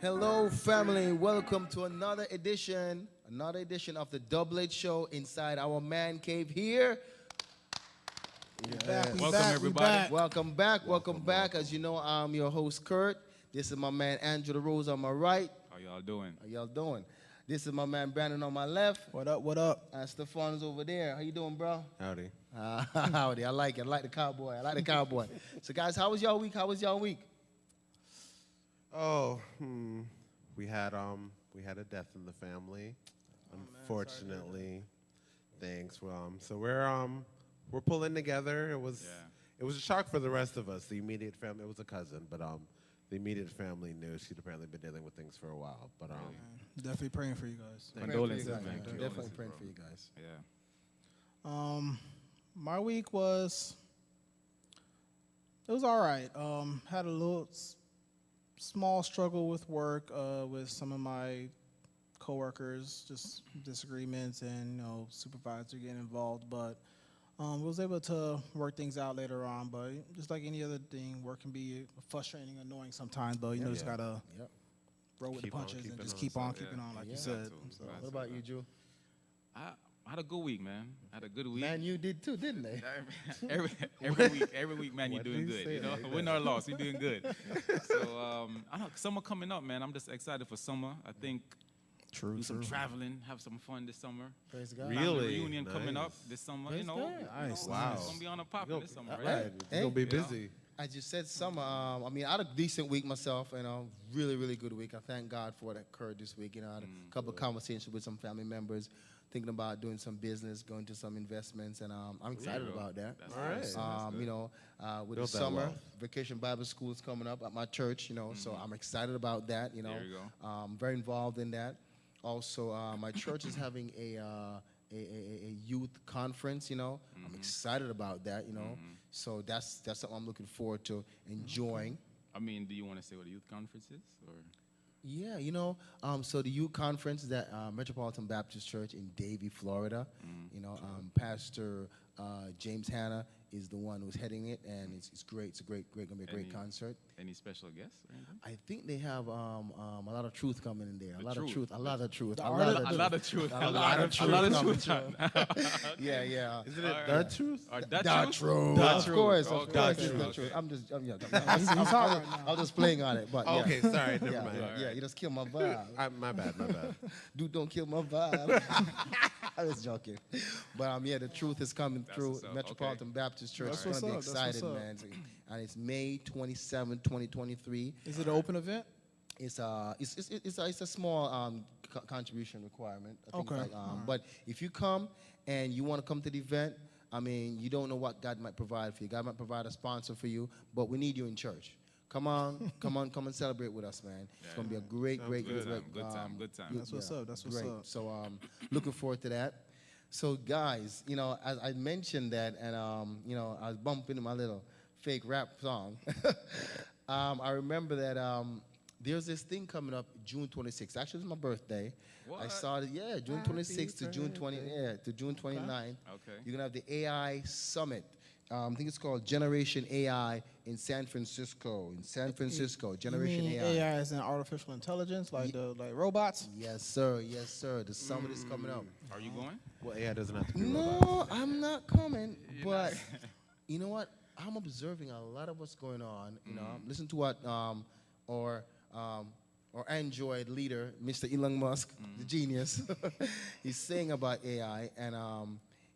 Hello, family. Welcome to another edition of the Double H Show inside our man cave here. Back, we Welcome, back, we everybody. back. Welcome back. As you know, I'm your host, Kurt. This is my man, Angela Rose, on my right. How y'all doing? How y'all doing? This is my man, Brandon, on my left. What up, what up? And Stefan's over there. How you doing, bro? Howdy. Howdy. I like it. I like the cowboy. So, guys, how was y'all week? Oh, we had a death in the family, unfortunately. Thanks. So we're pulling together. It was a shock for the rest of us. The immediate family. It was a cousin, but the immediate family knew. She'd apparently been dealing with things for a while. But Definitely praying for you guys. Condolences, Praying for you man. guys. Definitely praying for you guys. Yeah. My week was, it was all right. Had a little small struggle with work with some of my coworkers, just disagreements and supervisor getting involved, but was able to work things out later on. But just like any other thing, work can be frustrating, annoying sometimes. But just gotta Yep. roll with the Keep on punches and keeping just on. keep on Yeah. keeping on, like Yeah. you said. Got to. So, What about you, Drew? I had a good week, man. I had a good week. Man, you did too, didn't they? every week, man, you're What doing did he good. say You know, like win or loss, you're doing good. So, I know summer coming up, man. I'm just excited for summer. I think do some traveling, have some fun this summer. Praise God. Really? Family reunion coming Nice. up this summer. Praise You know, God. Nice. Wow. It's gonna be on a pop this summer, right? Right. It's Hey. gonna be Yeah. busy. As you said, summer. I mean, I had a decent week myself, and a really, really good week. I thank God for what occurred this week. You know, I had a couple of conversations with some family members, thinking about doing some business, going to some investments, and I'm excited There you go. about that. That's All right. nice. That's good. You know, with Build the that summer, wealth. Vacation Bible School is coming up at my church. You know, so I'm excited about that. You know, There you go. very involved in that. Also, my church is having a youth conference. You know, I'm excited about that. You know, so that's something I'm looking forward to enjoying. I mean, do you want to say what a youth conference is, or? Yeah, you know, so the youth conference is at Metropolitan Baptist Church in Davie, Florida. You know, Pastor James Hanna is the one who's heading it, and it's great. It's gonna be a great Any- concert. Any special guests or anything? I think they have a lot of truth coming in there. A The lot of truth. truth. A lot of truth. The A artist- lot A of lot of truth. A lot of truth. A lot of coming truth. through. Yeah. Isn't it All the right. truth? Or The that truth. The Of course, truth. of Okay. course, The it's the truth. truth. I'm just, He's hot right now. I'm just playing on it, but yeah. Okay, sorry, never Yeah, mind. yeah, you just kill my vibe. My bad. Dude, don't kill my vibe. I was joking. But yeah, the truth is coming That's through what's up. Metropolitan Baptist Church. That's It's gonna be what's up. That's excited, what's up. man. And it's May 27, 2023. Is it an open event? It's a small contribution requirement. I think, Okay. But if you come and you want to come to the event, I mean, you don't know what God might provide for you. God might provide a sponsor for you, but we need you in church. Come on, come and celebrate with us, man. It's gonna be a great Good time. That's what's up. That's what's great. up. So looking forward to that. So guys, you know, as I mentioned that, and you know, I was bumping into my little fake rap song. I remember that there's this thing coming up June 26th. Actually, it's my birthday. I What? saw it. Yeah, June 26th to June 20. Yeah, to June 29th. Okay. You're gonna have the AI Summit. I think it's called Generation AI in San Francisco. Generation you mean AI. AI is in artificial intelligence, like like robots? Yes, sir. Yes, sir. The summit is coming up. Are you going? Well, AI doesn't have to be No, robots. I'm not coming. But you know what? I'm observing a lot of what's going on. You know, listen to what our Android leader, Mr. Elon Musk, the genius, he's saying about AI, and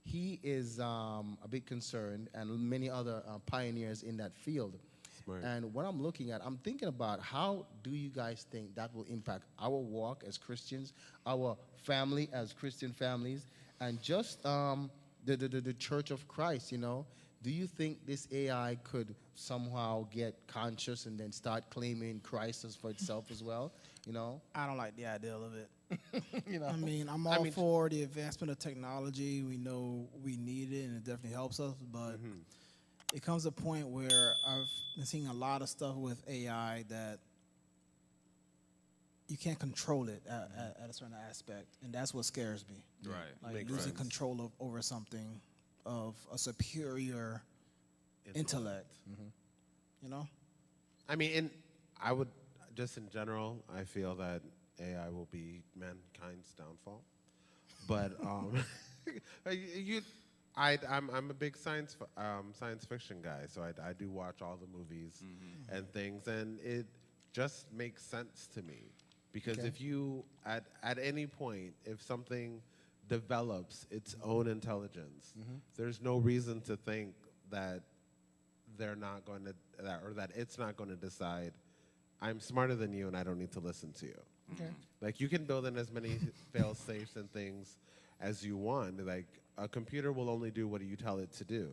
he is a bit concerned, and many other pioneers in that field. Smart. And what I'm looking at, I'm thinking about how do you guys think that will impact our walk as Christians, our family as Christian families, and just the Church of Christ, you know? Do you think this AI could somehow get conscious and then start claiming Christ as for itself as well, you know? I don't like the idea of it. You know? I mean, I'm all for the advancement of technology. We know we need it, and it definitely helps us. But it comes to a point where I've been seeing a lot of stuff with AI that you can't control it at a certain aspect, and that's what scares me. Right. Like Makes losing sense. control over something of a superior intellect. You know? I mean, I would just in general, I feel that AI will be mankind's downfall. But you, I'm a big science fiction guy, so I do watch all the movies and things, and it just makes sense to me because Okay. if you at any point if something develops its own intelligence, there's no reason to think that they're not going to or that it's not going to decide I'm smarter than you and I don't need to listen to you. Okay. Like you can build in as many fail safes and things as you want. Like a computer will only do what you tell it to do.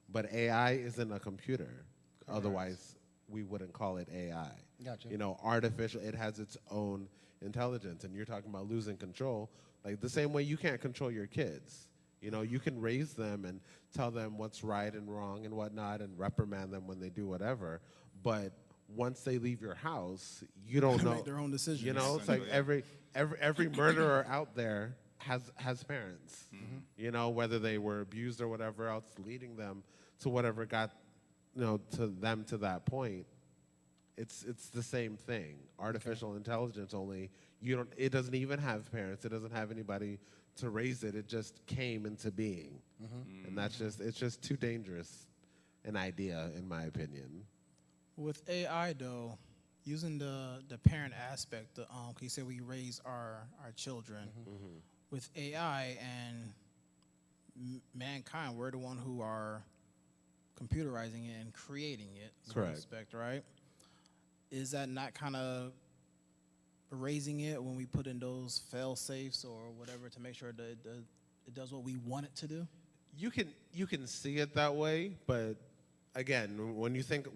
But AI isn't a computer. Otherwise, we wouldn't call it AI. Gotcha. You know, artificial, it has its own intelligence. And you're talking about losing control. Like the same way you can't control your kids. You know, you can raise them and tell them what's right and wrong and whatnot and reprimand them when they do whatever. But once they leave your house, you don't know. Make their own decisions. You know, it's like every murderer out there has parents. You know, whether they were abused or whatever else, leading them to whatever got, you know, to them to that point. It's the same thing. Artificial intelligence only it doesn't even have parents. It doesn't have anybody to raise it. It just came into being, and it's just too dangerous an idea, in my opinion. With AI though, using the parent aspect, you said we raise our children with AI and mankind. We're the one who are computerizing it and creating it. Correct. Aspect, right? Is that not kind of raising it when we put in those fail safes or whatever to make sure that it does what we want it to do? You can see it that way, but again, when you think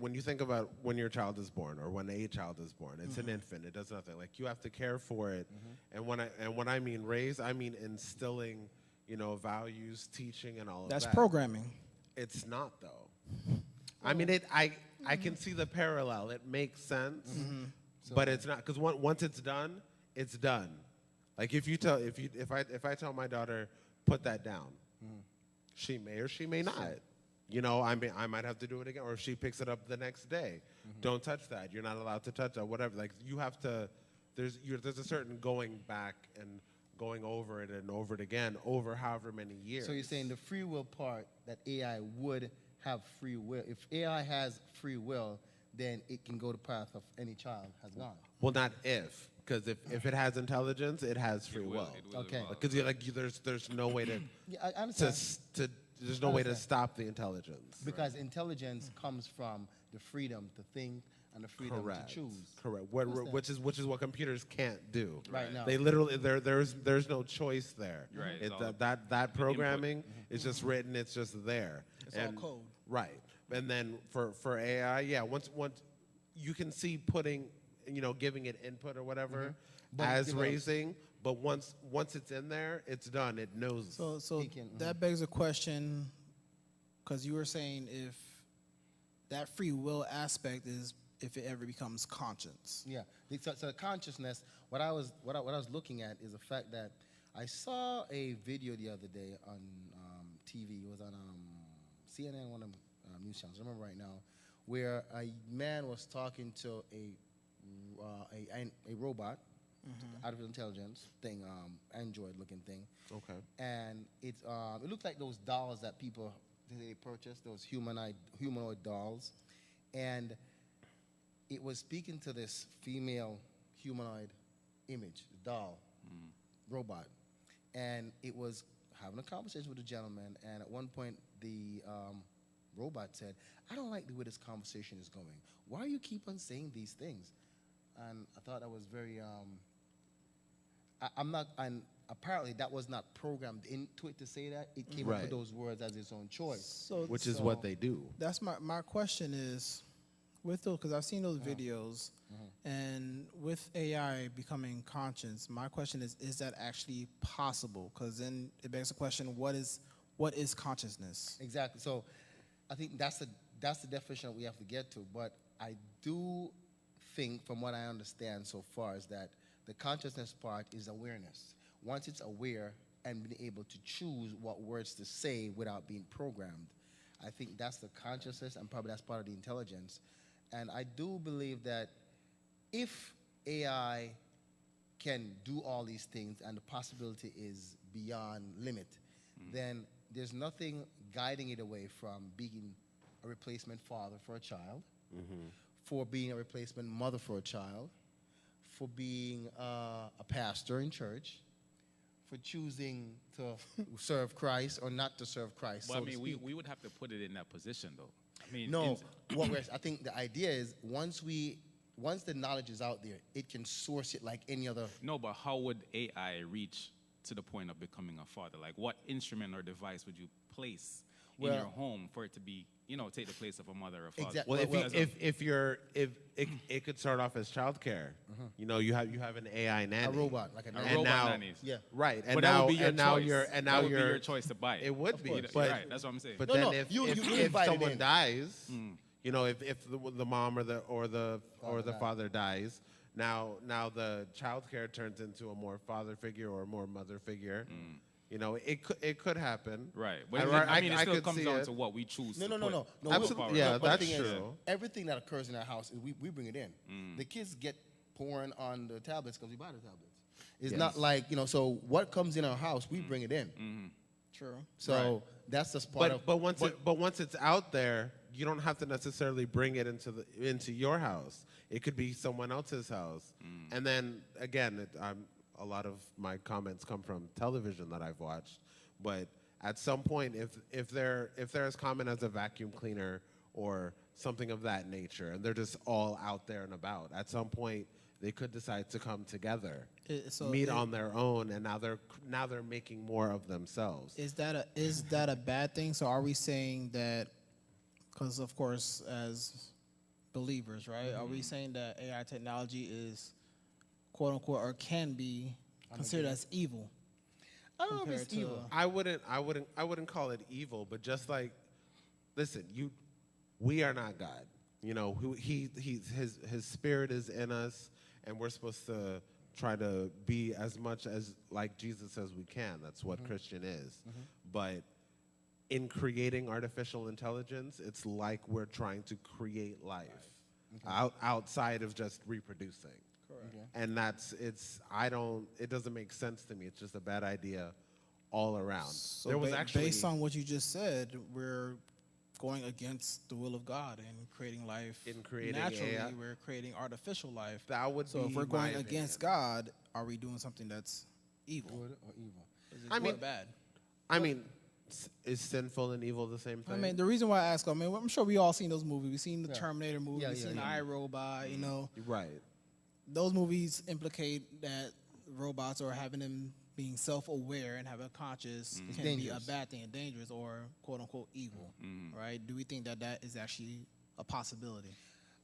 about when your child is born or when a child is born, it's an infant. It does nothing. Like you have to care for it, and when I mean raise, I mean instilling, you know, values, teaching, and all of that. That's programming. It's not though. I mean, I can see the parallel. It makes sense, but it's not because once it's done, it's done. Like if I tell my daughter put that down, she may or she may not. You know, I might have to do it again, or if she picks it up the next day, don't touch that. You're not allowed to touch that. Whatever. Like you have to. There's a certain going back and going over it and over it again over however many years. So you're saying the free will part that AI would have free will. If AI has free will, then it can go the path of any child has gone. Well, not if, because if it has intelligence, it has free will. Okay. Because there's no way to Yeah, I understand. there's no way to stop the intelligence. Because intelligence comes from the freedom to think and the freedom Correct. to choose. Correct. Understand. Which is what computers can't do. Right now. They literally there's no choice there. Right. That programming is just written. It's just there. It's all code. Right. And then for AI, yeah, once you can see putting, you know, giving it input or whatever But as you know- raising, but once it's in there, it's done. It knows. So He can- that begs a question, because you were saying if that free will aspect is if it ever becomes conscious. Yeah. So the consciousness. What I was looking at is the fact that I saw a video the other day on TV. It was on CNN, one of the news channels. I remember right now, where a man was talking to a robot, artificial intelligence thing, Android-looking thing. Okay. And it looked like those dolls that people they purchase, those humanoid dolls, and it was speaking to this female humanoid image, doll, robot, and it was having a conversation with the gentleman. And at one point, the robot said, "I don't like the way this conversation is going. Why do you keep on saying these things?" And I thought that was very. I'm not. And apparently, that was not programmed into it to say that. It came up Right. with those words as its own choice. So Which is what they do. That's my question is, with those, because I've seen those videos, and with AI becoming conscious, my question is that actually possible? Because then it begs the question, what is consciousness? Exactly. So, I think that's the definition we have to get to. But I do think, from what I understand so far, is that the consciousness part is awareness. Once it's aware and being able to choose what words to say without being programmed, I think that's the consciousness, and probably that's part of the intelligence. And I do believe that if AI can do all these things and the possibility is beyond limit, then there's nothing guiding it away from being a replacement father for a child, for being a replacement mother for a child, for being a pastor in church, for choosing to serve Christ or not to serve Christ. Well, so I to mean, speak. we would have to put it in that position, though. I mean, No, I think the idea is once the knowledge is out there, it can source it like any other. no, but how would AI reach to the point of becoming a father? Like, what instrument or device would you place in your home for it to be, take the place of a mother or father? Exactly. Well, Well, if it could start off as childcare. You have an AI nanny, A robot, like a A nanny. and robot now, nannies. Yeah. right, and But that now would be your and now choice. you're and That now would be you're your choice to buy it. It would be, You're but right, that's what I'm saying. but No, then no, if you if invite it someone in. dies, if the mom or the father dies, now the child care turns into a more father figure or a more mother figure. It could happen. Right. But I it still could comes see down it. to what we choose No, to no, no, put. no, no. Absolutely. we'll- Yeah, but the that's thing is, true. everything that occurs in our house, we bring it in. The kids get porn on the tablets because we buy the tablets. It's not like, so what comes in our house, we bring it in. True. So that's just part of. But once it's out there, you don't have to necessarily bring it into your house. It could be someone else's house. And then again, a lot of my comments come from television that I've watched. But at some point, if they're as common as a vacuum cleaner or something of that nature, and they're just all out there and about, at some point they could decide to come together, meet on their own, and now they're making more of themselves. Is that a bad thing? So are we saying that? Because of course, as believers, right? Are we saying that AI technology is quote unquote or can be considered as evil? I don't know if it's compared to- evil. I wouldn't call it evil, but just like, listen, we are not God. His spirit is in us, and we're supposed to try to be as much as like Jesus as we can. That's what Christian is. But in creating artificial intelligence, it's like we're trying to create life outside of just reproducing. And it doesn't make sense to me. It's just a bad idea all around. So There was actually, based on what you just said, we're going against the will of God and creating life. In creating naturally, AI. we're creating artificial life. that would So be if we're my going against opinion. God, are we doing something that's evil? Good or evil? Is it I good mean- or bad? I mean, is sinful and evil the same thing? I mean, the reason why I ask, I'm sure we all seen those movies. We've seen the Yeah. Terminator movie. Yeah, We've yeah, seen yeah. iRobot. right. Those movies implicate that robots or having them being self-aware and have a conscious It's can be a dangerous. bad thing and dangerous or quote-unquote evil, right? Do we think that is actually a possibility?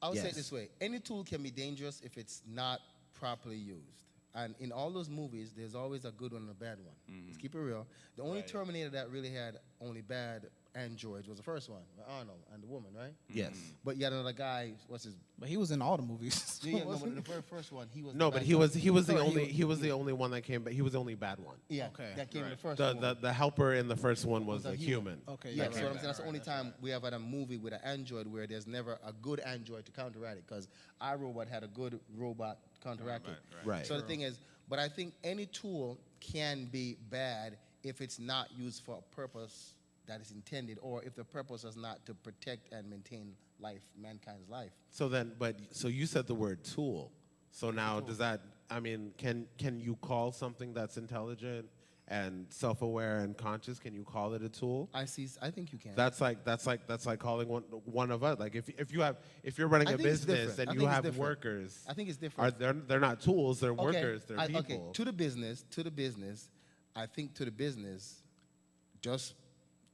I would say it Yes. this way: any tool can be dangerous if it's not properly used. And in all those movies, there's always a good one and a bad one. Let's keep it real. The only Terminator that really had only bad androids was the first one, Arnold and the woman, right? Yes. But you had another guy. What's his? But he was in all the movies. Yeah, no, but the very first one, he was. No, the but bad he guy. was the Sorry, only he was the only one that came. But he was the only bad one. Yeah, Okay. that came in the first The one. the helper in the first one was Was a a human. human. Okay, Yeah, yeah, so right, what I'm saying, right, that's the right, only that's time we have had a movie with an android where there's never a good android to counteract it, because iRobot had a good robot counteract it. Right. So the thing is, but I think any tool can be bad if it's not used for a purpose that is intended, or if the purpose is not to protect and maintain life, mankind's life. So you said the word tool. So now does that? I mean, can you call something that's intelligent and self-aware and conscious? Can you call it a tool? I think you can. That's like calling one of us. Like if you're running I a think it's business different. I and you think it's have different. workers, I think it's different. they're not tools. They're Okay, workers. They're people. Okay, to the business, I think to the business, just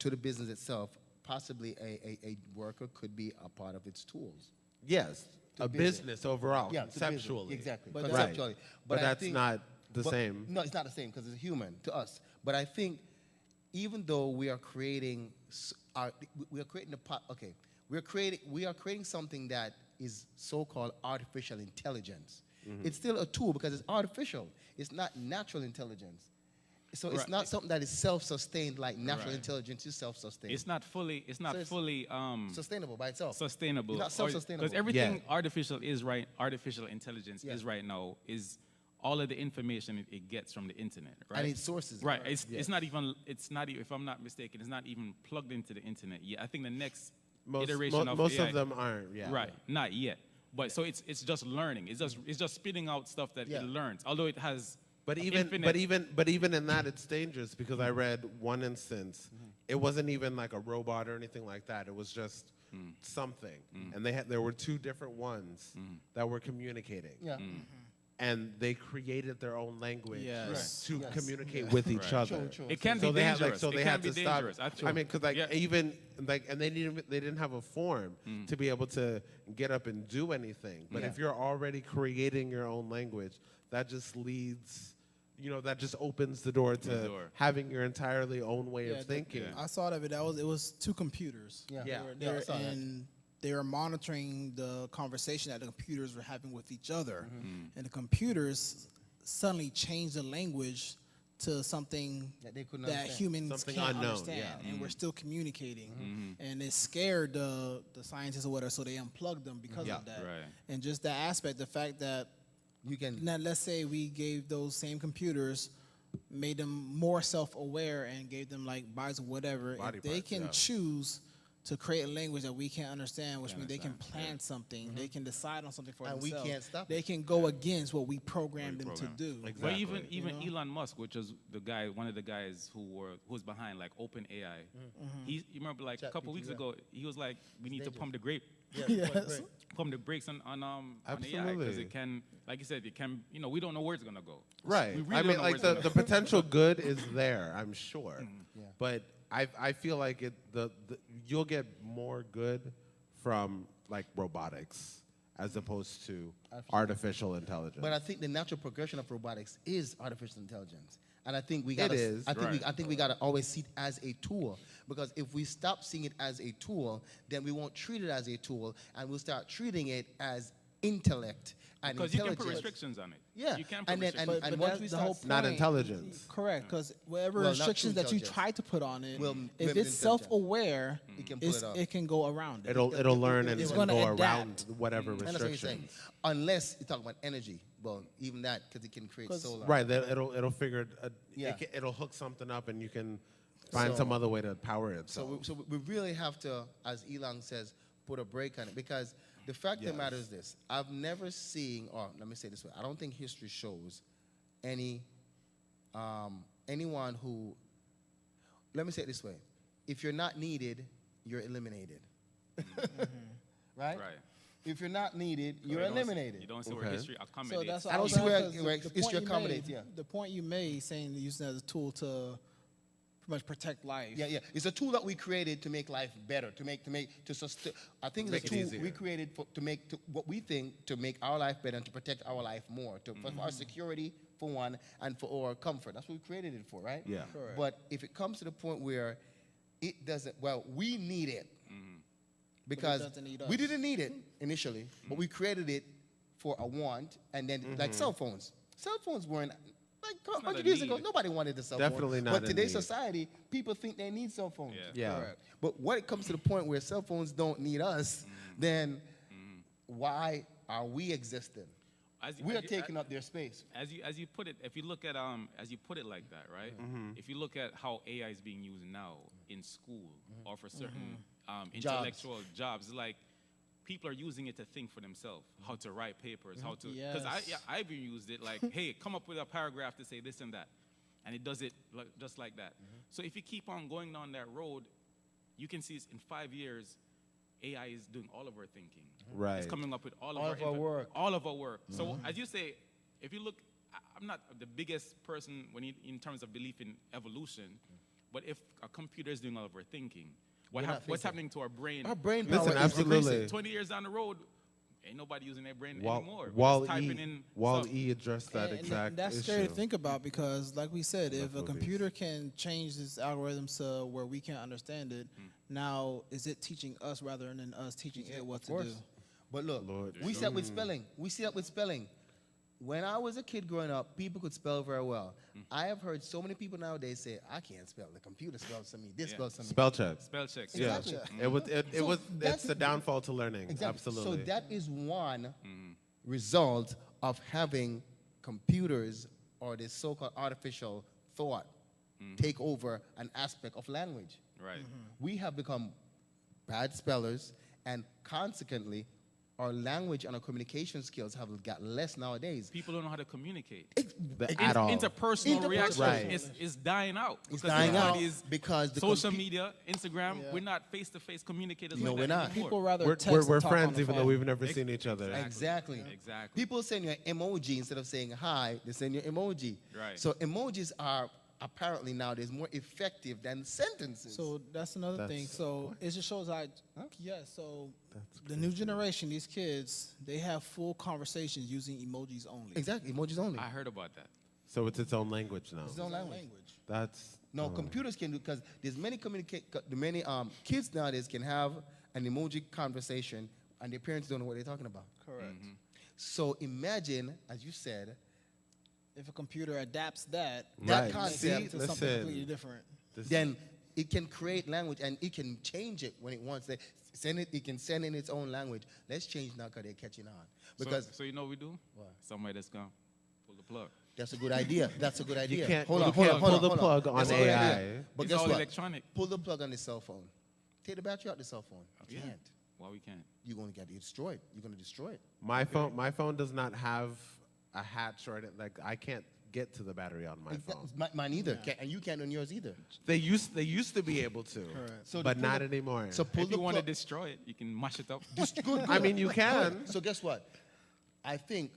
to the business itself, possibly a worker could be a part of its tools. Yes, To a business. business overall, Yeah, to business. conceptually. Exactly, But conceptually. But I that's think- not the but- same. No, it's not the same because it's human to us. But I think even though we are creating, we are creating we are creating something that is so-called artificial intelligence. It's still a tool because it's artificial. It's not natural intelligence. So it's not something that is self-sustained like natural Right. intelligence is self-sustained. It's not fully. It's not it's fully sustainable by itself. sustainable. It's not self-sustainable. Because everything Yeah. artificial intelligence is right now is all of the information it gets from the internet, right? And its sources. Right. It's not even. If I'm not mistaken, it's not even plugged into the internet yet. I think the next iteration of most AI, of them aren't. Yeah. right, not yet. But so it's just learning. It's just spitting out stuff that Yeah. it learns. Although it has But infinite, even in that, it's dangerous because I read one instance. It wasn't even like a robot or anything like that. It was just something, and there were two different ones that were communicating. Yeah. And they created their own language Yes. to Yes. communicate with each Right. other. True. it can So be they had dangerous. so It they can had be to stop. dangerous. I mean, because Yeah. even and they didn't have a form to be able to get up and do anything. But Yeah. if you're already creating your own language, that just leads. That just opens the door to door. having your entirely own way of thinking. yeah. I saw that, but it was two computers. Yeah. Yeah. Yeah, I saw that. And they were monitoring the conversation that the computers were having with each other, and the computers suddenly changed the language to something That they couldn't that understand. humans Something can't unknown, understand, yeah. and we're still communicating. And it scared the scientists or whatever, so they unplugged them because Yeah. of that. Right. And just that aspect, the fact that You can. now, let's say we gave those same computers, made them more self-aware, and gave them like bodies or whatever. Body If they parts, can yeah. choose to create a language that we can't understand, which Can't means they can understand, plan something, they can decide on something for And we themselves. can't stop They it. can go against what we programmed them to program. do. Exactly. But even You know? Elon Musk, which was one of the guys who's behind like Open AI. You remember like a couple ChatGPT, weeks yeah. ago, he was like, we need to dangerous. pump the Yes. pump the brakes on AI because Absolutely. it can, like you said, it can. We don't know where it's gonna go. Right. We really I don't mean, know like where it's the gonna go. potential good is there, I'm sure. Yeah. But I feel like you'll get more good from like robotics as opposed to artificial intelligence. But I think the natural progression of robotics is artificial intelligence. And I think we It got is, I think we got to always see it as a tool, because if we stop seeing it as a tool, then we won't treat it as a tool, and we'll start treating it as intellect and Because you can intelligence. put restrictions on it. Yeah. You can put And then- restrictions. and But once that's we the start whole seeing- Not point. intelligence. Correct, because whatever Well, not restrictions true that you intelligence. try to put on it, Will if limit it's intelligence. self-aware, It can pull it off. it can go around it. It'll learn and it's it'll gonna go adapt. around whatever And that's what you're saying. restrictions. Unless you talk about energy. Well, even that, because it can create 'Cause- solar. Right. It'll figure. Yeah. It'll hook something up, and you can find So- some other way to power it. So we really have to, as Elon says, put a break on it, because the fact of the matter is this: I've never seen, or let me say it this way, I don't think history shows anyone who. Let me say it this way: if you're not needed, you're eliminated. Right? Right. If you're not needed, you're You don't- eliminated. You don't see where Okay. history So accommodates. that's I don't what was see saying, where- 'cause where the history point you accommodates, made- yeah. The point you made, saying using it as a tool to pretty much protect life. Yeah. It's a tool that we created to make life better, to sustain. I think Make it's it a tool easier. we created what we think to make our life better and to protect our life more, for our security for one, and for our comfort. That's what we created it for, right? Yeah. Correct. But if it comes to the point where it doesn't, well, we need it because doesn't need we us. didn't need it initially, but we created it for a want, and then like cell phones. Cell phones weren't. Like not a 100 years ago, need. nobody wanted a cell phone. Definitely not But a today's need. society, people think they need cell phones. Yeah. Yeah. Correct. But when it comes to the point where cell phones don't need us, then why are we existing? We are taking up their space. As you put it, if you look at as you put it like that, right? If you look at how AI is being used now in school or for certain intellectual jobs, like people are using it to think for themselves, how to write papers, how to. Because Yes. I've used it like, hey, come up with a paragraph to say this and that, and it does it just like that. So if you keep on going down that road, you can see in 5 years, AI is doing all of our thinking. Right. It's coming up with all All of of our work. All of our work. So as you say, if you look, I'm not the biggest person in terms of belief in evolution, but if a computer is doing all of our thinking, We're not what's thinking. happening to our brain? Our brain Listen, power is absolutely. decreasing. 20 years down the road, ain't nobody using their brain anymore. We're Wall just typing in stuff. E addressed that And exact that's issue. scary to think about, because, like we said, if a movies. computer can change its algorithms to where we can't understand it, now is it teaching us rather than us teaching it what to do? But look, Lord. we see that with spelling. We see that with spelling. when I was a kid growing up, people could spell very well. I have heard so many people nowadays say, I can't spell. The computer spells to me. This spells to me. Spell check. Spell checks. Yeah, Exactly. it's the downfall to learning. Exactly. Absolutely. So that is one result of having computers or this so-called artificial thought take over an aspect of language. Right. We have become bad spellers, and consequently, our language and our communication skills have got less nowadays. People don't know how to communicate. At all. Interpersonal reaction Right. is dying out. It's because dying out everybody is because the social media, Instagram, Yeah. we're not face-to-face communicators. No, like we're that not. anymore. People rather We're, text we're, and we're talk on friends the even though phone. we've never seen each other. Exactly. Exactly. People send you an emoji instead of saying hi, they send you an emoji. Right. So emojis are apparently nowadays more effective than sentences. So that's another thing. That's- So it just shows like, yeah, so the new generation, these kids, they have full conversations using emojis only. exactly, emojis only. I heard about that. So it's its own language now. It's its own language. That's No, computers can do because there's many kids nowadays can have an emoji conversation and their parents don't know what they're talking about. Correct. So imagine, as you said, If a computer adapts that, that Right. concept makes it to something listen. completely different. then it can create language and it can change it when it wants. It can send in its own language. Let's change now because they're catching on. Because So you know what we do? What? Somebody that's gonna pull the plug. that's a good idea. That's a good idea. You can't hold on, pull hold the on. plug on That's a good AI. idea. But It's guess all what? electronic. Pull the plug on the cell phone. Take the battery out the cell phone. You Yeah. can't. Why we can't? You're going to get it destroyed. You're going to destroy it. My phone does not have a hatch or like I can't get to the battery on my phone. Mine either. And you can't on yours either. They used to be able to, So but to pull not the- anymore. So pull If the you want to plug. destroy it, you can mash it up. I mean, you can. So guess what? I think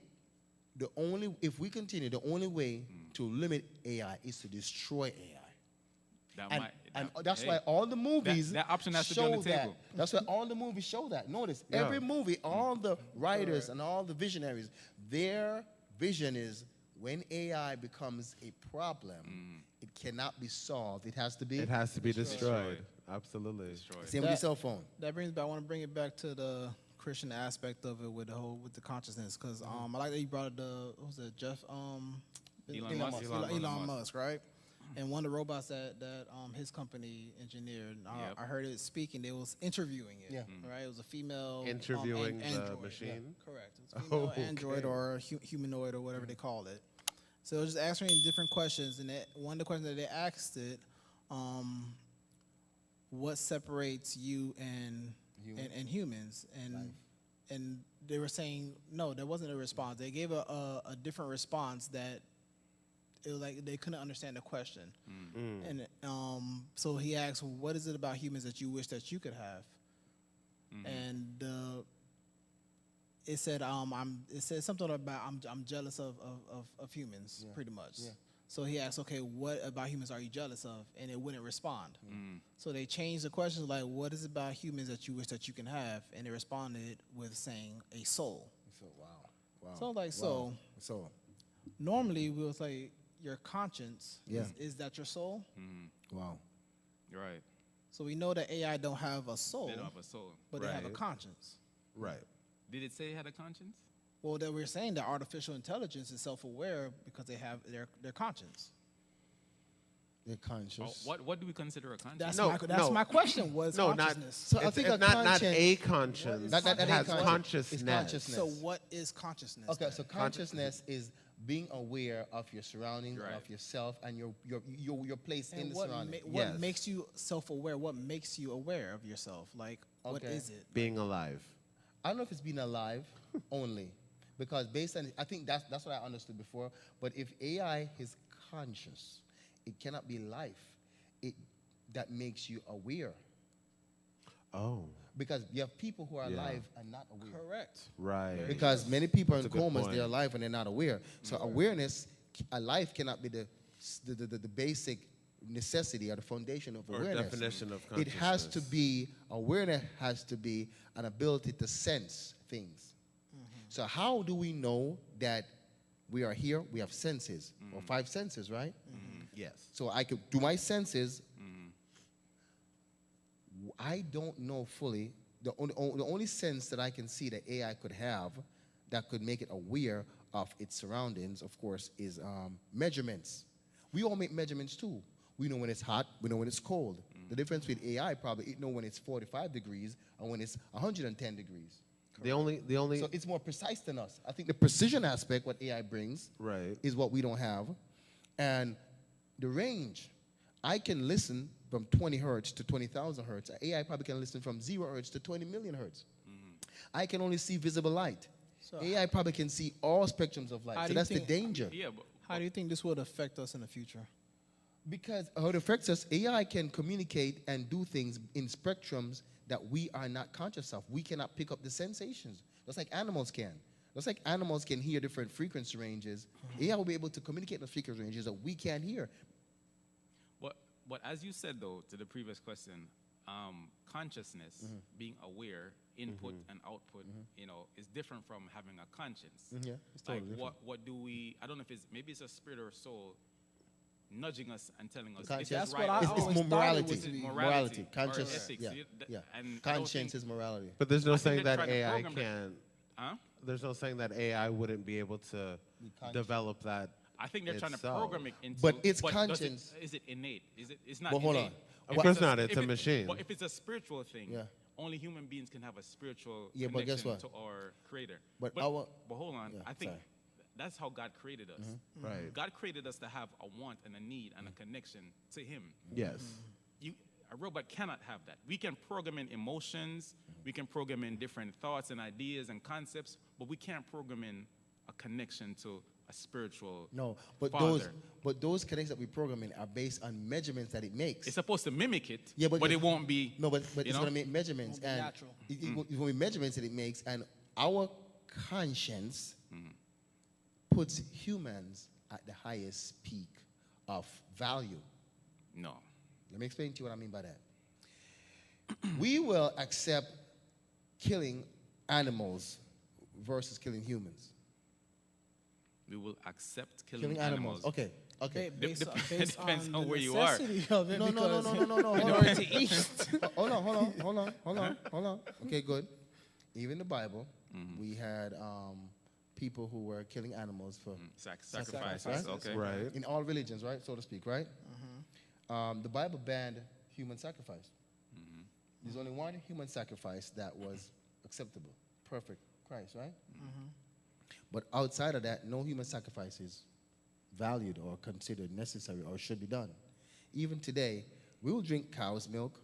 if we continue, the only way to limit AI is to destroy AI. And that's why all the movies that option has to be on show the that. table. That's why all the movies show that. Notice, Yeah. every movie, all the writers and all the visionaries, their vision is when AI becomes a problem, it cannot be solved. It has to be. It has to be destroyed. Absolutely. Destroy it. Same with your cell phone. That brings back. I want to bring it back to the Christian aspect of it with the consciousness, because I like that you brought up what was it, Jeff Elon Musk. Elon Musk, right? And one of the robots that his company engineered, Yep. I heard it speaking. They was interviewing it, Yeah. right? It was a female Interviewing the android. machine? Yeah, correct. It was a female android Okay. or humanoid or whatever they called it. So it was just answering different questions, and one of the questions that they asked it, what separates you and humans, and they were saying no, there wasn't a response. They gave a different response that it was like they couldn't understand the question. And so he asked, what is it about humans that you wish that you could have? And it said something about I'm jealous of humans, pretty much. Yeah. So he asked, okay, what about humans are you jealous of? And it wouldn't respond. So they changed the questions like, what is it about humans that you wish that you can have? And it responded with saying a soul. So wow. So like Wow. So normally we would say your conscience. Yeah. Is that your soul? wow. Right. So we know that AI don't have a soul, They don't have a soul. but they have a Right. conscience. Right. Did it say it had a conscience? Well, that we're saying that artificial intelligence is self-aware because they have their conscience. They're conscious. What do we consider a conscience? That's No, my that's no. my question. Was No, not. consciousnness? So I it's, think it's a not conscience- a conscience. Not It a has conscience. consciousness. It's consciousness. So what is consciousness? Okay, then? so consciousness is being aware of your surroundings, Right. of yourself, and your place in And the what surroundings. what Yes. makes you self-aware? What makes you aware of yourself? Like, what Okay. is it? Being alive. I don't know if it's being alive only, because based on I think that's what I understood before. But if AI is conscious, it cannot be life. That makes you aware, Oh, because you have people who are Yeah. alive and not aware. Correct. right. Because many people are in That's a good comas, point. they're alive and they're not aware. So awareness, a life cannot be the basic necessity or the foundation of Or awareness. definition of It has to consciousness. be, awareness has to be an ability to sense things. So how do we know that we are here? We have senses, or 5 senses, right? Yes. So I could do my senses. I don't know fully. The only sense that I can see that AI could have that could make it aware of its surroundings, of course, is measurements. We all make measurements too. We know when it's hot, we know when it's cold. The difference with AI probably, it know when it's 45 degrees and when it's 110 degrees. The only So it's more precise than us. I think the precision aspect, what AI brings, right. is what we don't have. And the range, I can listen from 20 hertz to 20,000 hertz. AI probably can listen from 0 hertz to 20 million hertz. I can only see visible light. So AI probably can see all spectrums of light. So that's the danger. Yeah, but how do you think this would affect us in the future? Because how it affects us, AI can communicate and do things in spectrums that we are not conscious of. We cannot pick up the sensations, just like animals can. Just like animals can hear different frequency ranges, AI will be able to communicate the frequency ranges that we can't hear. But as you said, though, to the previous question, consciousness, being aware, input and output, is different from having a conscience. Yeah, it's totally different. What do we, I don't know if maybe it's a spirit or a soul nudging us and telling us Conscience. this That's is what right. I It's always more thought it morality. was to be. Morality. Or Conscious. ethics. Yeah. And Conscience is morality. But there's no I think saying they're that trying to AI program it. can't. Huh? There's no saying that AI wouldn't be able to conscious. develop that. I think they're trying to itself. program it into. But its does conscience- Is it innate? It's not. But hold innate. on. Of If course it's not, it's if a machine. But if it's a spiritual thing, Yeah. only human beings can have a spiritual Yeah, but guess connection what? to our Creator. But but hold on, Yeah, I think sorry. that's how God created us. Right. God created us to have a want and a need and a connection to Him. Yes. A robot cannot have that. We can program in emotions, we can program in different thoughts and ideas and concepts, but we can't program in a connection to a spiritual No, but Father. those connections that we program in are based on measurements that it makes. It's supposed to mimic it, Yeah, but it won't be. No, but you it's know? going to make measurements. Won't be And natural. It's going to be measurements that it makes, and our conscience puts humans at the highest peak of value. No. Let me explain to you what I mean by that. We will accept killing animals versus killing humans. We will accept Killing animals. Okay. Okay. Based Depends on on the where you are. necessity of it, No. because Hold in on. order to eat. Hold on. Okay, good. Even in the Bible, we had people who were killing animals for Sacrifices. Sacrifice, Okay. Right. in all religions, right, so to speak, right? The Bible banned human sacrifice. There's only one human sacrifice that was acceptable, perfect, Christ, right? But outside of that, no human sacrifice is valued or considered necessary or should be done. Even today, we will drink cow's milk,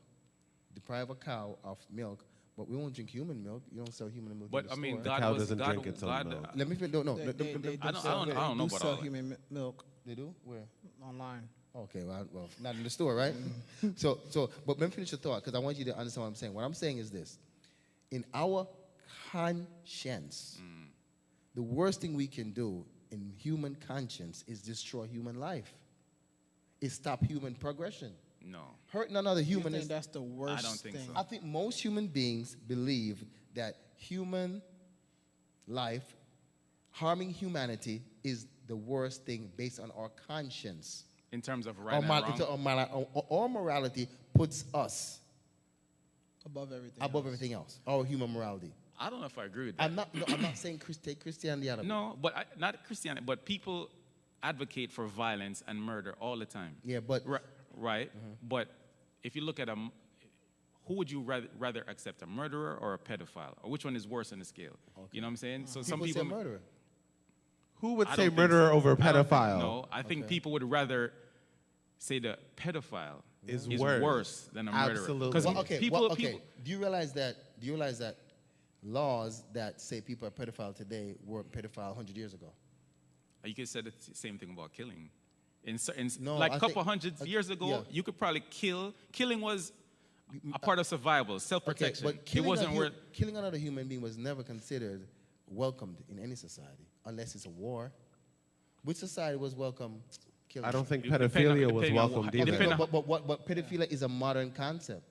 deprive a cow of milk, but we won't drink human milk. You don't sell human milk. But in the I mean, store. God cow was doesn't God, drink its own God, milk. Let me fin- no. They I don't know about sell all that. human milk They do? Where? online. Okay, well, not in the store, right? But let me finish the thought because I want you to understand what I'm saying. What I'm saying is this: in our conscience, the worst thing we can do in human conscience is destroy human life. Is stop human progression. No. Hurting another You human think is. that's the worst don't think thing? so. I think most human beings believe that human life, harming humanity, is the worst thing based on our conscience. In terms of right and wrong. Our morality puts us Above everything. above else. everything else. Our human morality. I don't know if I agree with that. I'm not saying take Christianity out of it. No, but not Christianity, but people advocate for violence and murder all the time. Yeah, but Right? But if you look at who would you rather accept, a murderer or a pedophile? Or which one is worse on the scale? You know what I'm saying? So some people people say murderer. Who would I say don't think murderer so. over I don't think- pedophile? No, I think people would rather say the pedophile Is is worse. worse than a murderer. Absolutely. Because Well, okay, people, well, okay. people, Do you realize that laws that say people are pedophile today were pedophile 100 years ago? you could say the same thing about killing. No, Like I a couple think- hundred years ago, yeah. you could probably kill. Killing was a part of survival, self-protection. Okay, but It wasn't worth. killing another human being was never considered welcomed in any society, unless it's a war. Which society was welcome killing? I don't think It depend on- pedophilia was depending on welcomed what- either. depend on- But pedophilia is a modern concept.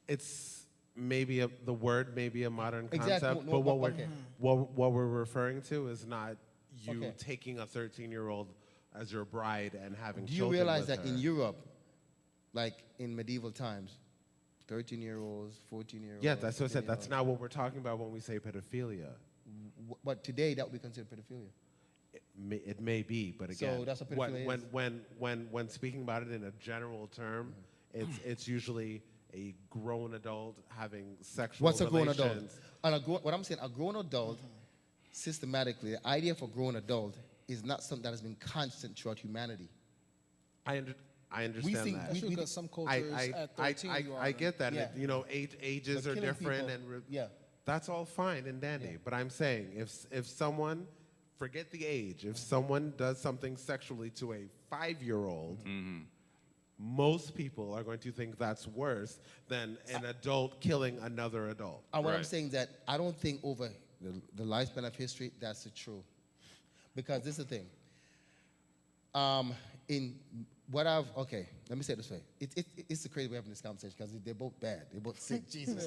It's maybe the word may be a modern Exactly. concept, No, but what okay. what we're referring to is not you Okay. taking a 13-year-old as your bride and having Do you children realize with that her. in Europe, like in medieval times, 13-year-olds, 14-year-olds. Yeah, that's what I said. That's not what we're talking about when we say pedophilia. but today that would be considered pedophilia. It may be, but again, So that's what pedophilia when speaking about it in a general term, it's usually a grown adult having sexual What's a grown relations. adult? What I'm saying, a grown adult, systematically, the idea for grown adult is not something that has been constant throughout humanity. I understand think that. Especially because some cultures at 13 you are. I get that. Yeah. You know, ages But are killing different, people, yeah. that's all fine and dandy. Yeah. But I'm saying, if someone, forget the age, if someone does something sexually to a 5-year-old, most people are going to think that's worse than an adult killing another adult. And what I'm Right. saying that I don't think over the lifespan of history that's the truth, because this is the thing. Let me say it this way. It's the crazy way of having this conversation because they're both bad. They're both sick. Jesus.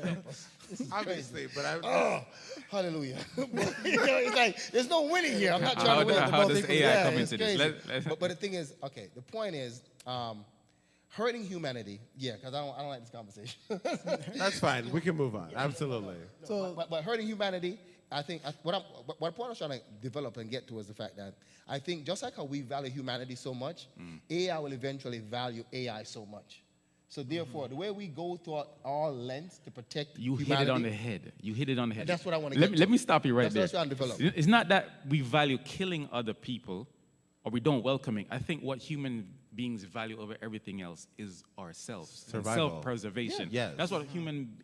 This is Obviously, crazy. but I. Oh, hallelujah. It's like, there's no winning here. I'm not trying to win. How does equally. AI come it's into this? crazy. But the thing is, okay, the point is, hurting humanity, because I don't like this conversation. That's fine. We can move on. Absolutely. But hurting humanity, I think, what point I was trying to develop and get to is the fact that I think just like how we value humanity so much, AI will eventually value AI so much. So therefore, the way we go through our lengths to protect You humanity, hit it on the head. You hit it on the head. That's what I wanna Let get me, to. let me stop you right That's there. what I was trying to develop. It's not that we value killing other people or we don't welcome it. I think what human beings value over everything else is ourselves. and Survival. Self-preservation. Yeah. Yes. That's what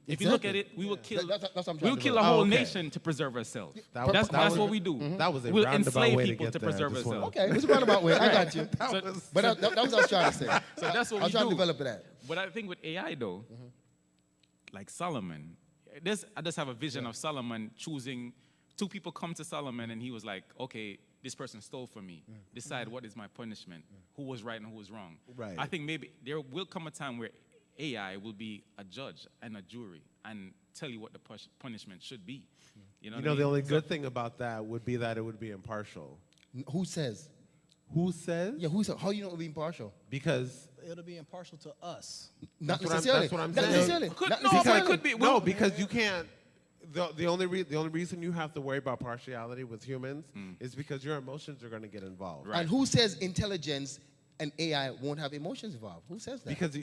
if you look at it, we will kill That's what I'm trying we'll to kill a develop. whole Oh, okay. nation to preserve ourselves. That That's was- what we do. That was a We'll roundabout enslave way to people get to there. I preserve just wanna- ourselves. Okay, it's a roundabout way. I got you. So- But that was what I was trying to say. So that's what I was we trying do. to develop that. But I think with AI though, like Solomon, I just have a vision of Solomon choosing. Two people come to Solomon and he was like, okay, this person stole from me. Decide what is my punishment. Who was right and who was wrong. Right. I think maybe there will come a time where AI will be a judge and a jury and tell you what the punishment should be. You know, You know, the only good thing about that would be that it would be impartial. Who says? Who says? Yeah, who says? How you know it'll be impartial? Because It'll be impartial to us. Not That's what I'm- necessarily. that's what I'm Not saying. necessarily. Could- Not no, but it necessarily. could be. no, because you can't. The only reason you have to worry about partiality with humans is because your emotions are going to get involved. Right. And who says intelligence and AI won't have emotions involved? Who says that? Because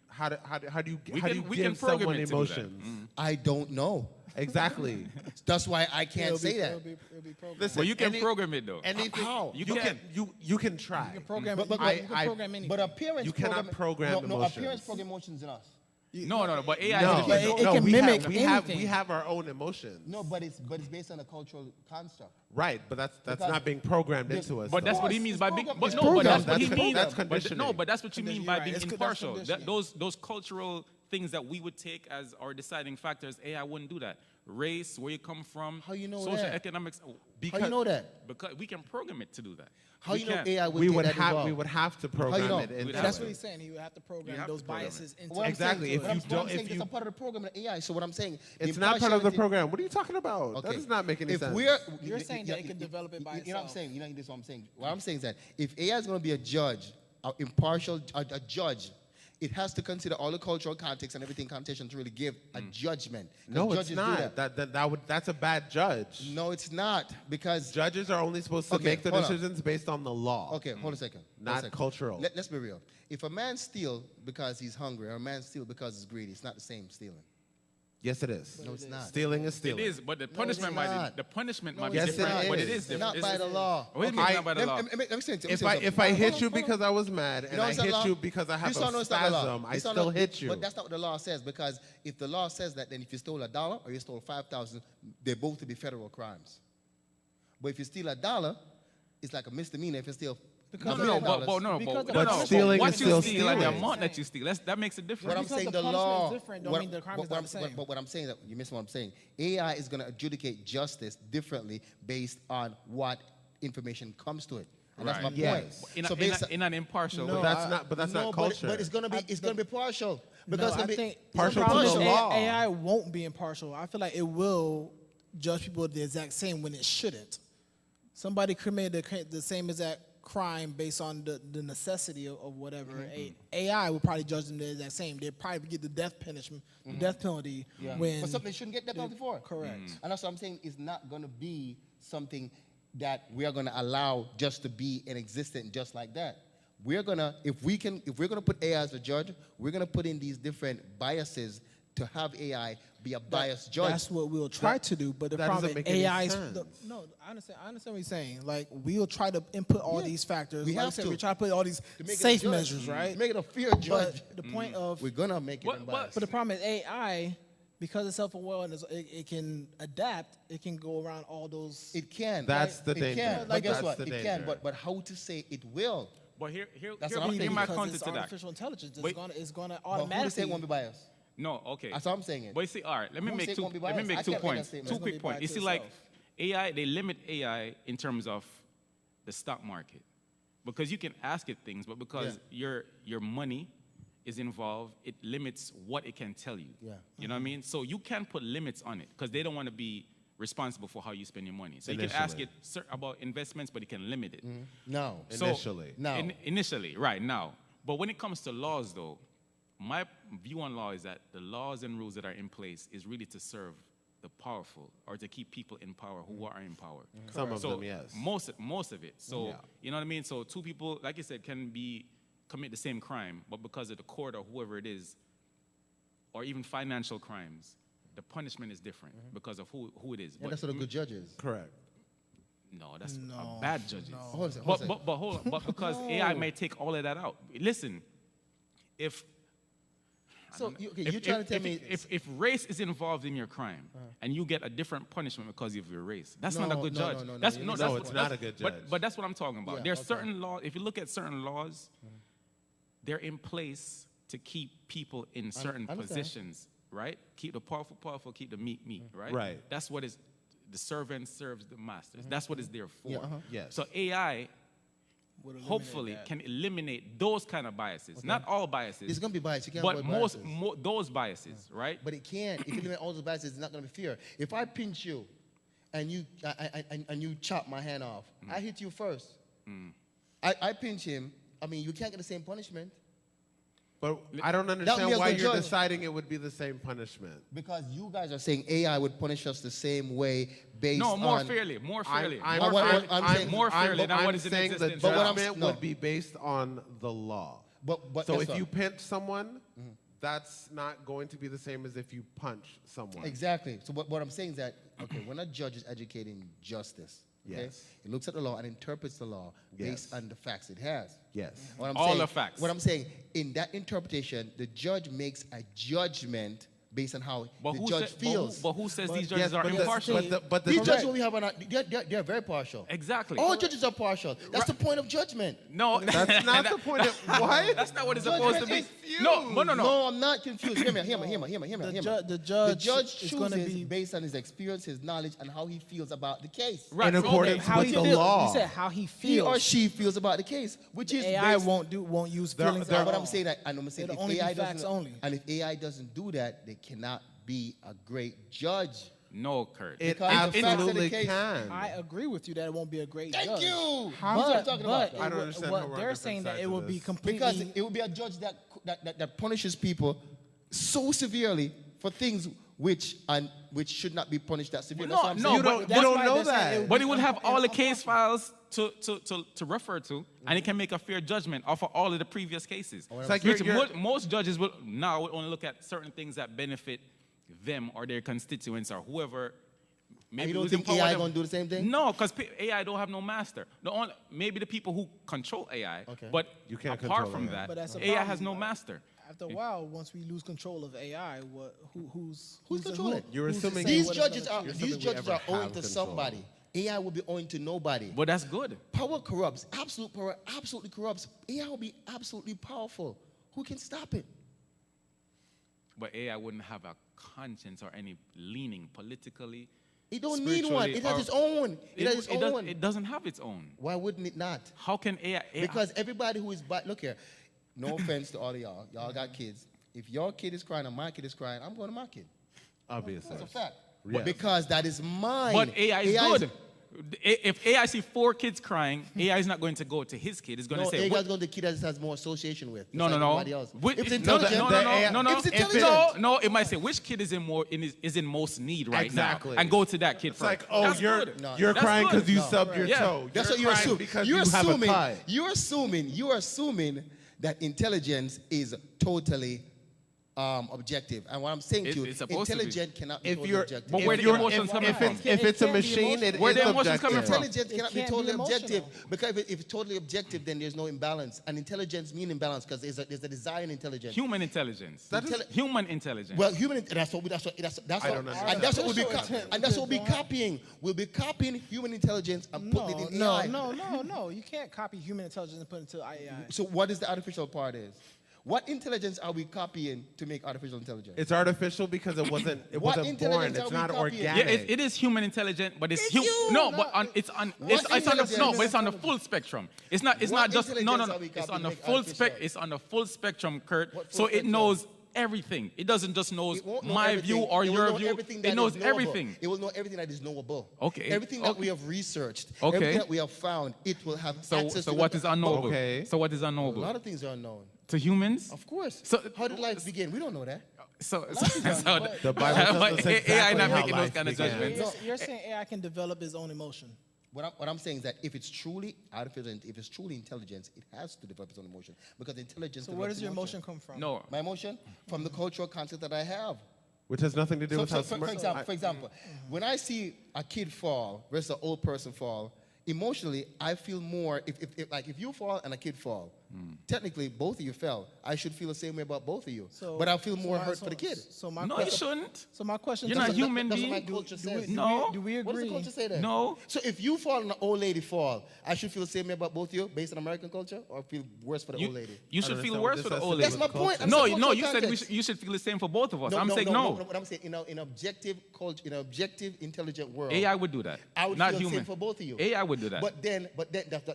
how do you We how do can- you we can give program someone it to do that. emotions? I don't know. Exactly. That's why I can't say that. It'll be programmed. Listen, Well, you can program it though. Anything. How? You You can you can try. You can program, But- you but- can program anything. But appearance You cannot program no, emotions. appearance program emotions in us. No, but AI No, is But different. it no, can we mimic have, anything. we have our own emotions. No, but it's based on a cultural construct. Right, but that's Because- not being programmed Yes, into us. But though. that's what he course, means it's by being. program- But it's no, but program. that's what he That's means. that's But conditioning. no, but that's what you mean by Right, being that's impartial. conditioning. Those cultural things that we would take as our deciding factors, AI wouldn't do that. Race, where you come from, How you know social that? economics. How you know that? Because we can program it to do that. How We you know can. AI would we take would that have involved? to program know? it into We'd And that's have what it. he's saying. He would have to You program have those to program biases it. into What I'm Exactly, saying- if what I'm- you what don't- I'm saying if it's you- a part of the program of the AI. So what I'm saying, the It's not part of the impartiality- program. What are you talking about? Okay. That does not make any if sense. You're saying that it can develop it by You know what I'm itself. saying? You know, this is what I'm saying. What I'm saying is that if AI is going to be a judge, an impartial a judge, it has to consider all the cultural context and everything connotation to really give a judgment. 'Cause No, it's judges do not. That's a bad judge. No, it's not, because Judges are only supposed to Okay, make the hold on. decisions based on the law. okay, hold a second. Hold a Not second. cultural. Let's be real. If a man steals because he's hungry, or a man steals because he's greedy, it's not the same stealing. Yes, it is. No, it's not. Stealing is It stealing. is, but the punishment might not. be, the punishment No, might be Yes, it different. is. But it is different. Not It's- by the law. What do you mean not by the law? Let me say it. Let me If say I something. if I Hold hit on, you hold on. because I was mad and You know I it's not hit law? you because I have This all know a it's not the law. spasm, I This all still know- hit you. But that's not what the law says, because if the law says that, then if you stole $1 or you stole 5,000, they both to be federal crimes. But if you steal $1, it's like a misdemeanor if you steal No, $1 no, million. Because stealing what is you still steal and the stealing. amount that you steal, that makes a difference. What I'm Because saying, the the punishment is law. different, don't mean the crime is not the same. But what I'm saying, that you missed what I'm saying. AI is going to adjudicate justice differently based on what information comes to it, and that's my Right. point. Yes. In an impartial No, way. But that's no, not culture. But it's going to be partial, because No, I it's gonna think be partial the to problem the is law. AI won't be impartial. I feel like it will judge people the exact same when it shouldn't. Somebody committed the same exact crime based on the necessity of whatever. AI would probably judge them the exact same. They'd probably get the death punishment, the death penalty when. But something they shouldn't get death penalty for. Correct. And that's what I'm saying. It's not going to be something that we are going to allow just to be in existence just like that. We're gonna, if we're gonna put AI as a judge, we're gonna put in these different biases to have AI be a biased judge. That's what we'll try to do, but the that problem doesn't is make any AI. sense. No, I understand what you're saying. Like we'll try to input all these factors. We like I have said, to. we try to put all these To make it a safe judge. measures, right? Make it a fair judge. But the point of We're gonna make it unbiased. But the problem is AI, because it's self-aware and it can adapt, it can go around all those. It can. That's the It danger. can. Like But guess that's what? the It can. danger. But how to say it will? But here That's what I'm saying. my because counter it's to that. artificial intelligence. Wait. It's gonna But who to automatically. say it won't be biased? No, okay. That's what I'm saying. But you see, all right, let me Who say make it two. won't be Let me biased? make I two can't make that points. statement. Two It's gonna quick be points. You biased see, to like itself. AI, they limit AI in terms of the stock market because you can ask it things, but because your money is involved, it limits what it can tell you. Yeah. You know what I mean? So you can put limits on it because they don't want to be responsible for how you spend your money. So you can ask it about investments, but it can limit it. No. So- Initially. No. Initially, right, now. But when it comes to laws, though, my view on law is that the laws and rules that are in place is really to serve the powerful or to keep people in power who are in power. Some of So them, yes. Most of it. So, Yeah. you know what I mean? So two people, like you said, can commit the same crime, but because of the court or whoever it is, or even financial crimes, the punishment is different because of who it is. And that's what a good judge is. Correct. No, that's No, a bad judges. no. Hold on a second, hold on a second. But hold on. But because AI may take all of that out. Listen, if So you're trying to tell me if race is involved in your crime and you get a different punishment because of your race, that's not a good judge. No, That's no, that's it's not a good judge. But that's what I'm talking about. Yeah, There's okay. certain laws. If you look at certain laws, they're in place to keep people in certain understand. positions, right? Keep the powerful powerful, keep the meek meek, right? Right. That's what is. The servant serves the masters. That's what it's there for. Yeah, Yes. So AI would eliminate hopefully that. can eliminate those kind of biases. Not all biases. it's gonna be biased. You can't but avoid most biases. those biases, right? But it can't. If you limit all those biases, it's not gonna be fair. If I pinch you, and you chop my hand off, I hit you first. I pinch him. I mean, you can't get the same punishment. But I don't be understand a why good you're judge. deciding it would be the same punishment. Because you guys are saying AI would punish us the same way based No, more on... fairly, more fairly, I'm more what- fairly, I'm saying- more fairly than I'm what is in saying existence. the But what I'm- judgment no. would be based on the law. But So guess if you what? pinch someone, that's not going to be the same as if you punch someone. Exactly. So what I'm saying is that, okay, when a judge is educating justice, okay, Yes. it looks at the law and interprets the law based Yes. on the facts it has. Yes. What I'm All saying, the facts. What I'm saying, in that interpretation, the judge makes a judgment based on how the judge feels. But who says But- these judges Yes, are but the- impartial? but the These judge- judges we have are not, they're very partial. Exactly. All judges are partial. That's the point of judgment. No, That's not the point of what? That's not what it's supposed to be. Judgment No. I'm not confused. Hear me. The The judge judge is gonna chooses be- based on his experience, his knowledge, and how he feels about the case. Right. In so, accordance how with he the feels. law. You said how he He feels. or she feels about the case, which is AI based- won't use There- feelings. there- at But all. I'm saying that, and I'm saying It'll if only be AI facts doesn't, only. and if AI doesn't do that, they cannot be a great judge. No, Kurt. It Because the facts of the absolutely case- can. I agree with you that it won't be a great Thank judge. you. But, That's what I'm talking about. but I don't it would- understand what how we're on they're different saying that sides it of will be this. completely. Because it will be a judge that punishes people so severely for things which should not be punished that severely. No, That's what I'm no, saying. but- you that's don't why know they're saying that. it would But be he would have all the impossible. case files to refer to, and he can make a fair judgment off of all of the previous cases. It's like Which you're- most judges will now only look at certain things that benefit them or their constituents or whoever. Maybe you don't who's think empowered AI them. gonna do the same thing? No, because AI don't have no master. Maybe the people who control AI, Okay. but You can't apart control from AI. that, But that's a AI problem, has no though. master. After a while, once we lose control of AI, who's controlling it? You're who's to assuming- say These what it's judges gonna are choose? You're these assuming we judges ever are owing have to control. somebody. AI will be owing to nobody. But that's good. Power corrupts. Absolute power absolutely corrupts. AI will be absolutely powerful. Who can stop it? But AI wouldn't have a conscience or any leaning politically. It don't need one. It has its own. It has its own. It doesn't have its own. Why wouldn't it not? How can AI? Because everybody who is look here, no offense to all of y'all. Y'all got kids. If your kid is crying or my kid is crying, I'm going to my kid. Obviously. That's a fact. Yes. Because that is mine. But AI is good. If AI see 4 kids crying, AI is not going to go to his kid. It's going No, to say, AI is going to the kid that it has more association with. no, besides no, no. everybody else. Which- If it's no, intelligent, no. If it's intelligent. No, it might say which kid is in most need right Exactly. now, and go to that kid It's first. like, oh, That's you're good. No, you're that's crying good. because you No. stubbed your Yeah. toe. That's what you're you're crying assuming. because You're you have a assuming. tie. You're assuming that intelligence is totally objective. And what I'm saying to you, It's supposed to be. intelligent cannot be If totally you're, objective. But where if the you're- emotions coming if from? it's, if it's a It can't be machine, it Where is the emotions coming objective. from? Intelligence It cannot be can't be totally emotional. objective because if it's totally objective, then there's no imbalance. And intelligence means imbalance because there's a desire in intelligence. Human intelligence. Human intelligence. Well, that's what I don't understand. and that's what we'll be Artificial and that's what we'll be intelligence. copying. We'll be copying human intelligence and putting it in AI. No. You can't copy human intelligence and put it into AI. So what is the artificial part is? What intelligence are we copying to make artificial intelligence? It's artificial because it wasn't What born. intelligence It's are we not copying? Yeah, organic. it is human intelligent, but it's It's you, no, no. but it's on What it's on the intelligence? no, but it's on the full spectrum. It's not What just no intelligence no. are we It's on copying the to make full artificial? it's on the full spectrum, Kurt. What full So it spectrum? knows everything. It doesn't just know It won't know my everything. view or It will your know view. everything It that knows is knowable. everything. It will know everything that is knowable. Okay. Everything that Okay. we have researched, Okay. everything that we have found, it will have So access so to what it. is unknowable? Okay. So what is A unknowable lot of things are unknown. to humans? Of course. So- How did life begin? We don't know that. So The Bible tells us AI exactly not how making those life kind of began. judgments. You're saying AI can develop its own emotion. What I'm saying is that if it's truly artificial, if it's truly intelligence, it has to develop its own emotion because intelligence. So where develops does your emotion come from? No. My emotion from the cultural concept that I have. Which has nothing to do with how For smart. example, when I see a kid fall versus an old person fall, emotionally, I feel more. If you fall and a kid fall, technically both of you fell. I should feel the same way about both of you. But I feel more hurt for the kid. So my No, you question, shouldn't. so my question You're to not you- human That's what being. my culture says. No. Do we What does agree? the culture say then? No. So if you fall and an old lady fall, I should feel the same way about both of you based on American culture, or feel worse for the old lady? You should I don't feel understand worse what for this the has old to do lady. That's my with point. culture. I'm No, saying no, cultural you said context. you should feel the same for both of us. I'm saying no. What I'm saying, in an objective culture, in an objective, intelligent world, AI would do that. I would not feel the human. same for both of you. AI would do that. But then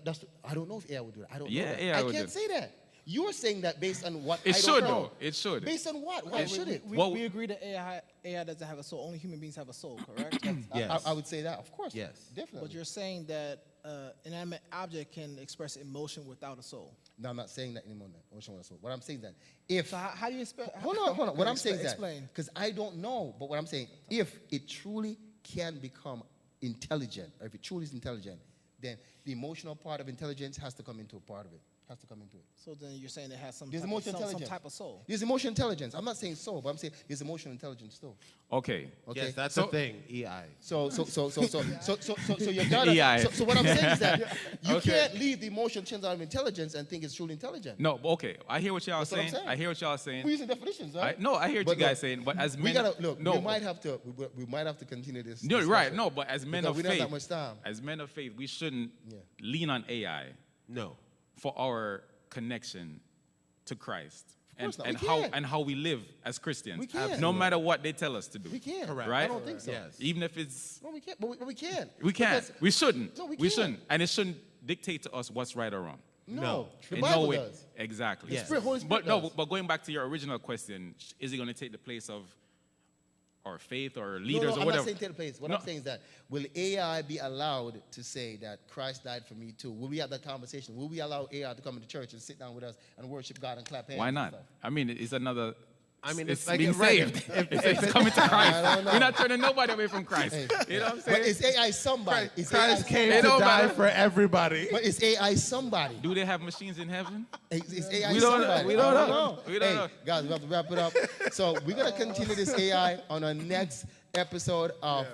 that's I don't know if AI would do that. I don't Yeah, know. That. AI I would can't do say that. You're saying that based on what It I should, don't know. though. It should. Based on what? Why should it? We agree that AI doesn't have a soul. Only human beings have a soul, correct? Yes. I would say that, of course. Yes. Definitely. But you're saying that an inanimate object can express emotion without a soul. No, I'm not saying that anymore. What I'm saying is that if So how do you expect? hold on. What I'm saying is that Explain. because I don't know, but what I'm saying, if it truly can become intelligent, or if it truly is intelligent, then the emotional part of intelligence has to come into a part of it. Has to come into it. So then you're saying it has some There's type, emotional some intelligence. type of soul. There's emotional intelligence. I'm not saying soul, but I'm saying there's emotional intelligence too. Okay. Okay. Yes, that's So- the thing. EI. So you gotta. EI. So what I'm saying is that you Okay. can't leave the emotional change out of intelligence and think it's truly intelligent. No, but okay. I hear what y'all That's what I'm saying. saying. I hear what y'all saying. We're using definitions, right? No, I hear what But you guys look, saying. But as we men, gotta look. no, We might have to continue this. no, discussion. right, no. But as men Because of we don't have faith, that much time. as men of faith, we shouldn't Yeah. lean on AI No. for our connection to Christ course not. and We how can't. we live as Christians. We can't. No matter what they tell us to do. We can't. Correct. Right? I don't think so. Yes. Even if it's No, we can't. But we can't. we can't. Because- We shouldn't. No, we We can't. shouldn't. And it shouldn't dictate to us what's right or wrong. No. The In Bible no way. does. Exactly. Yes. Holy Spirit But no, does. but going back to your original question, is it going to take the place of our faith or No, leaders no, or I'm whatever? not saying take the place. What No. I'm saying is that will AI be allowed to say that Christ died for me too? Will we have that conversation? Will we allow AI to come into church and sit down with us and worship God and clap hands? Why and not? stuff? I mean, it's another. I mean, it's it's like being right, saved. It's coming to I Christ. don't know. We're not turning nobody away from Christ. Hey. You know what I'm But saying? is AI somebody? Is Christ AI came It to don't die matter. for everybody. But is AI somebody? Do they have machines in heaven? Is AI We don't know. somebody? We don't I know. We don't Hey, know. guys, we have to wrap it up. So we're gonna continue this AI on our next episode of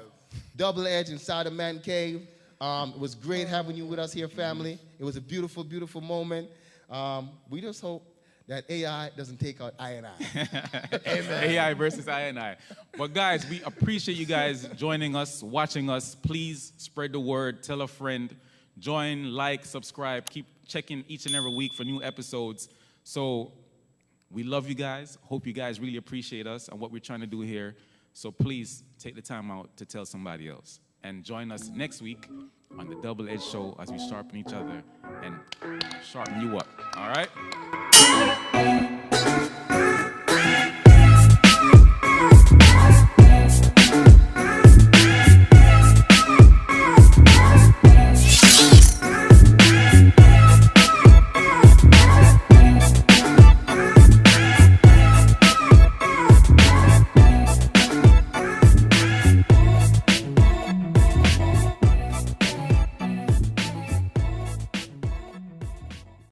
Double Edge Inside a Man Cave. It was great having you with us here, family. It was a beautiful, beautiful moment. We just hope that AI doesn't take out I and I. AI versus I and I. But guys, we appreciate you guys joining us, watching us. Please spread the word, tell a friend, join, like, subscribe, keep checking each and every week for new episodes. So we love you guys. Hope you guys really appreciate us and what we're trying to do here. So please take the time out to tell somebody else. And join us next week on the Double Edge Show as we sharpen each other and sharpen you up. All right?